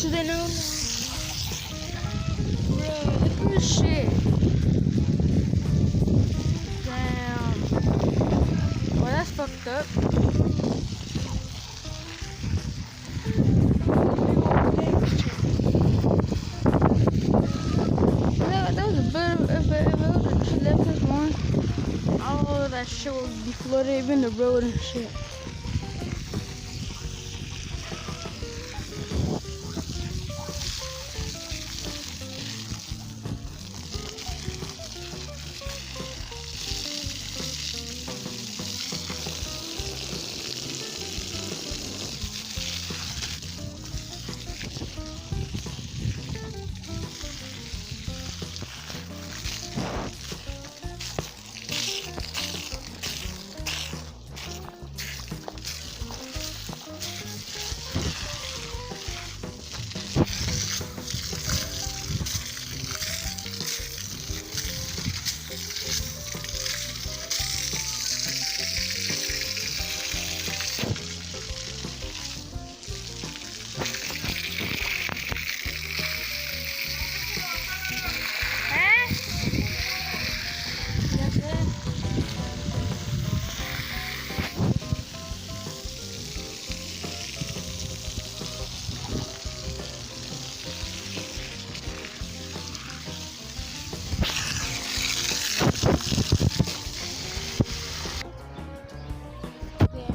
So they know. Bro, look at this shit. Damn. Well, that's fucked up. That was a bit. If it was a left one, all of that shit would be flooded, even the road and shit.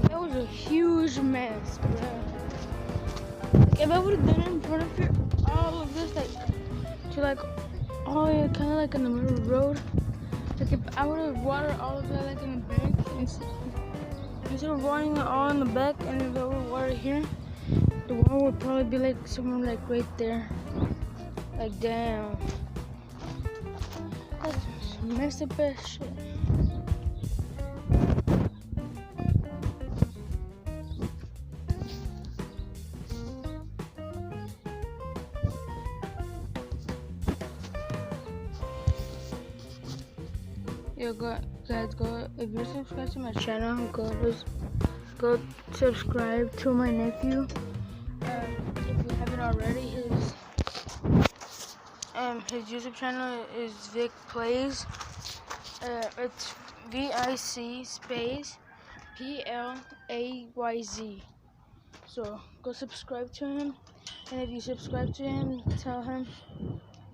That was a huge mess, bro. Like, if I would have done it in front of here, all of this, like, to like, all the way kind of like in the middle of the road, like if I would have watered all of that like in the back, instead of watering it all in the back, and if I would have watered here, the water would probably be like somewhere like right there. Like, damn. That's messed up ass shit. Yo, guys, go, if you're subscribed to my channel, go subscribe to my nephew. If you haven't already, his YouTube channel is Vic Plays. It's VIC space PLAYZ. So go subscribe to him, and if you subscribe to him, tell him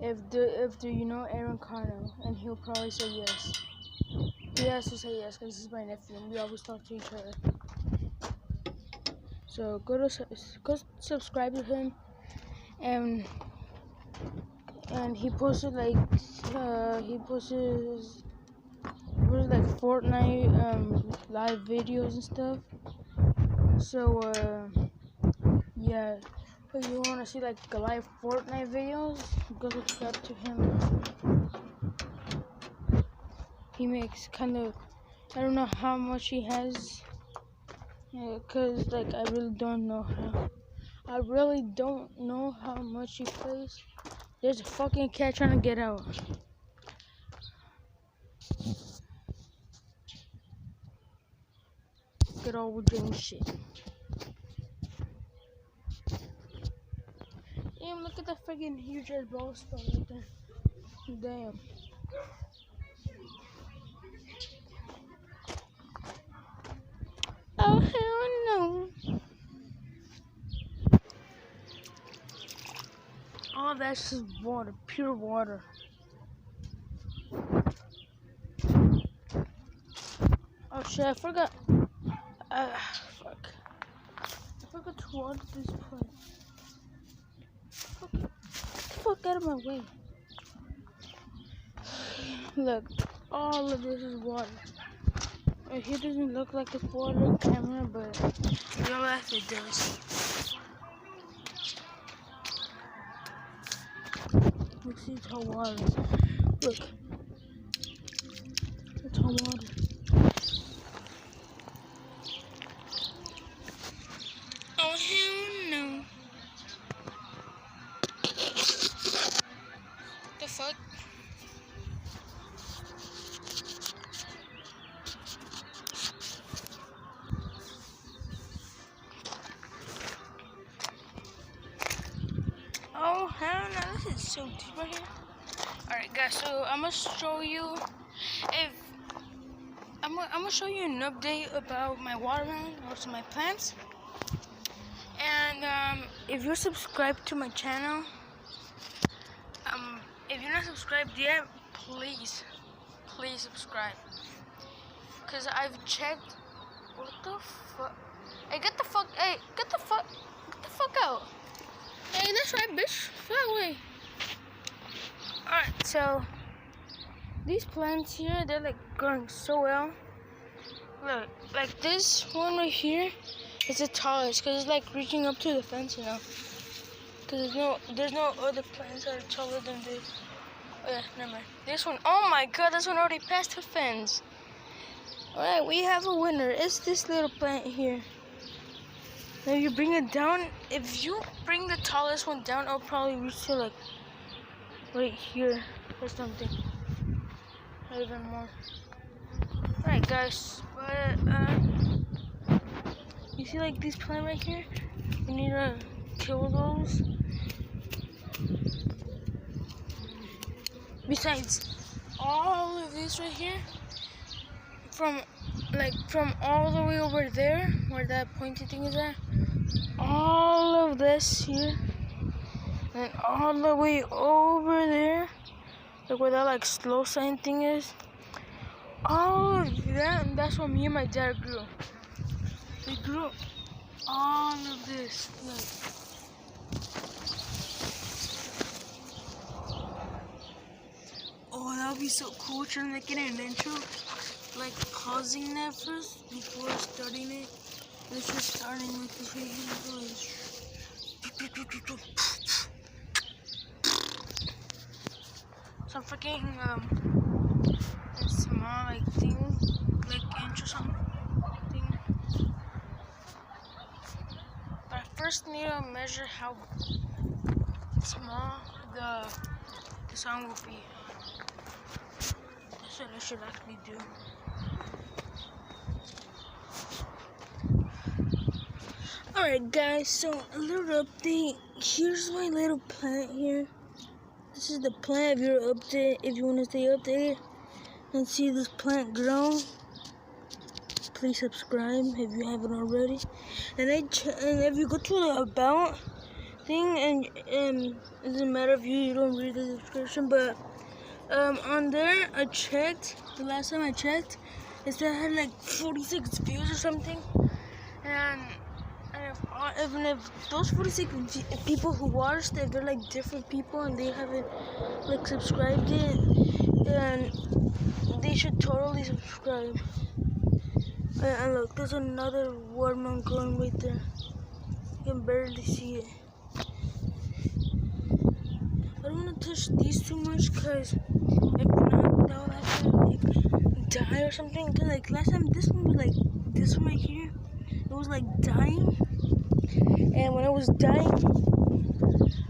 if do you know Aaron Carno, and he'll probably say yes. He has to say yes because he's my nephew and we always talk to each other. So go subscribe to him, and he posted like Fortnite live videos and stuff. So yeah, if you want to see like the live Fortnite videos, go subscribe to him. He makes kind of, I don't know how much he has, cause like I really don't know how much he plays. There's a fucking cat trying to get out. Get all with doing shit. Damn, look at that freaking huge ass ball spot right there. Damn. Oh hell no. Oh, that's just water, pure water. Oh shit, I forgot. Fuck. I forgot to water this plant. Get the fuck out of my way. Look, all of this is water. It doesn't look like it's water on camera, but real life it does. Look, see, it's all water. Look. It's all water. Oh, hell no. The fuck? Hell no, this is so deep right here. Alright guys, so I'm gonna show you I'm gonna show you an update about my watermelon, also my plants. And if you're subscribed to my channel, if you're not subscribed yet, please subscribe. Cause I've checked. What the fuck? Hey, get the fuck out. Hey, that's right, bitch. Fly away. Alright, so these plants here, they're like growing so well. Look, like this one right here is the tallest because it's like reaching up to the fence, you know. Because there's no other plants that are taller than this. Oh yeah, never mind. This one, oh my god, this one already passed the fence. Alright, we have a winner. It's this little plant here. Now you bring it down. If you bring the tallest one down, it'll probably reach to like right here or something. Or even more. Alright guys, but you see like this plant right here? We need to kill those. Besides all of this right here, from all the way over there, where that pointy thing is at, all of this here, and all the way over there, like where that like slow sign thing is, all of that, and that's what me and my dad grew. We grew all of this, like. Oh, that would be so cool trying to get an intro. Like pausing that first before starting it. Let's just starting with this right here. Some freaking small like thing, like inch or something. But I first need to measure how small the sound will be. That's what I should actually do. Alright guys, so a little update. Here's my little plant here. This is the plant. If you're updated, if you want to stay updated and see this plant grow, please subscribe if you haven't already. And if you go to the about thing, and it doesn't matter if you don't read the description, but on there I checked. The last time I checked, it said I had like 46 views or something, and even if those 46 people who watched, if they're like different people and they haven't like subscribed yet, then they should totally subscribe. And look, there's another watermelon growing right there. You can barely see it. I don't want to touch these too much because if not, they'll have to like die or something. Cause like last time, this one was like this one right here. It was like dying. And when it was dying,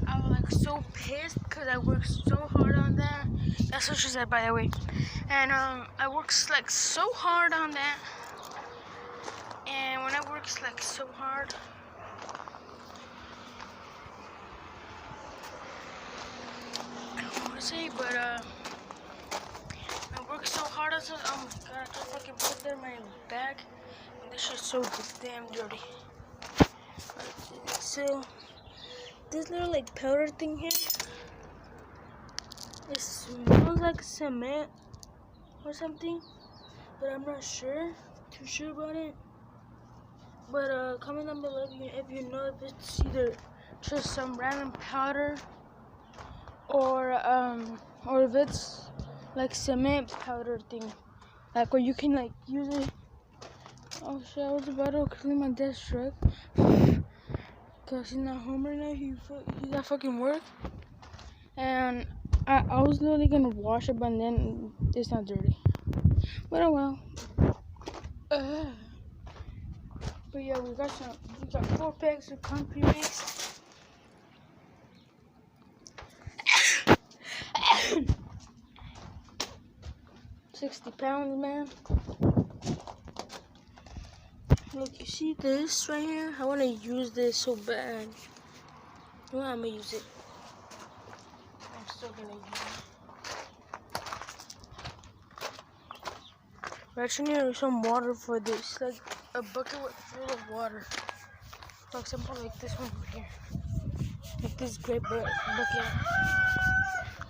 I was like so pissed because I worked so hard on that. That's what she said, by the way. And I worked like so hard on that. And when I worked like so hard, I don't know what to say, but I worked so hard on it. Oh my god, I just fucking put that in my bag. And this shit's so damn dirty. So this little like powder thing here, it smells like cement or something, but I'm not too sure about it. But comment down below if you know if it's either just some random powder or if it's like cement powder thing, like where you can like use it. Oh shit, I was about to clean my dad's truck. Cause he's not home right now. He's at fucking work, and I was literally gonna wash it, but then it's not dirty. But oh well. But yeah, we got 4 bags of concrete mix. 60 pounds, man. Look, you see this right here? I want to use this so bad. You know, I'm going to use it. I'm still gonna use it. I actually need some water for this, like a bucket full of water. For example, like this one over here. Like this great bucket.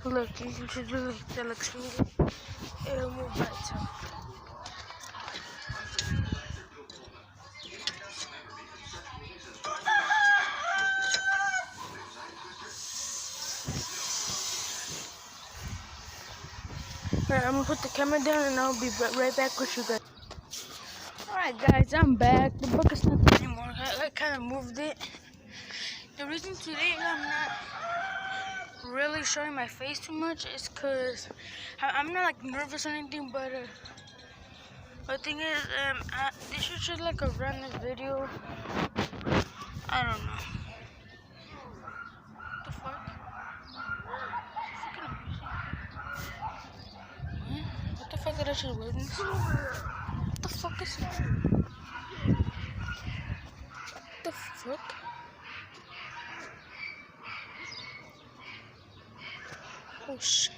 Look, you can just do like that, like swing it. It'll move by itself. Alright, I'm gonna put the camera down and I'll be right back with you guys. Alright guys, I'm back. The bucket's not there anymore. I kind of moved it. The reason today I'm not really showing my face too much is because I'm not like nervous or anything, but the thing is, this is just like a random video. I don't know. What the fuck? What the fuck did I just witness? What the fuck is that? What the fuck? Oh shit.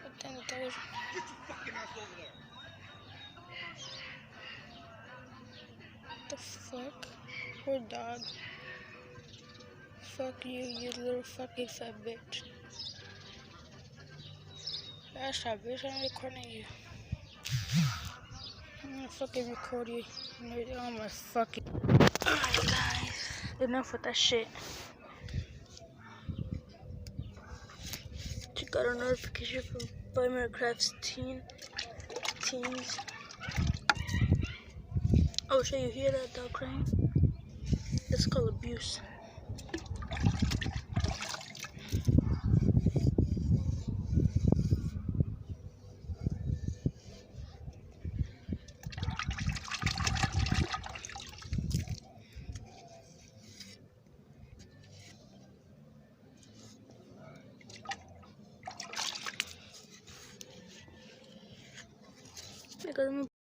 What the hell? Get your fucking ass over there. What the fuck? Poor dog. Fuck you, you little fucking fat bitch. Gosh, that bitch, I'm recording you. I'm gonna fucking record you. Oh my fucking. Alright, guys. Enough with that shit. Just got a notification from Boy Minecraft's teens. Oh shit, you hear that dog crying? That's called abuse. Because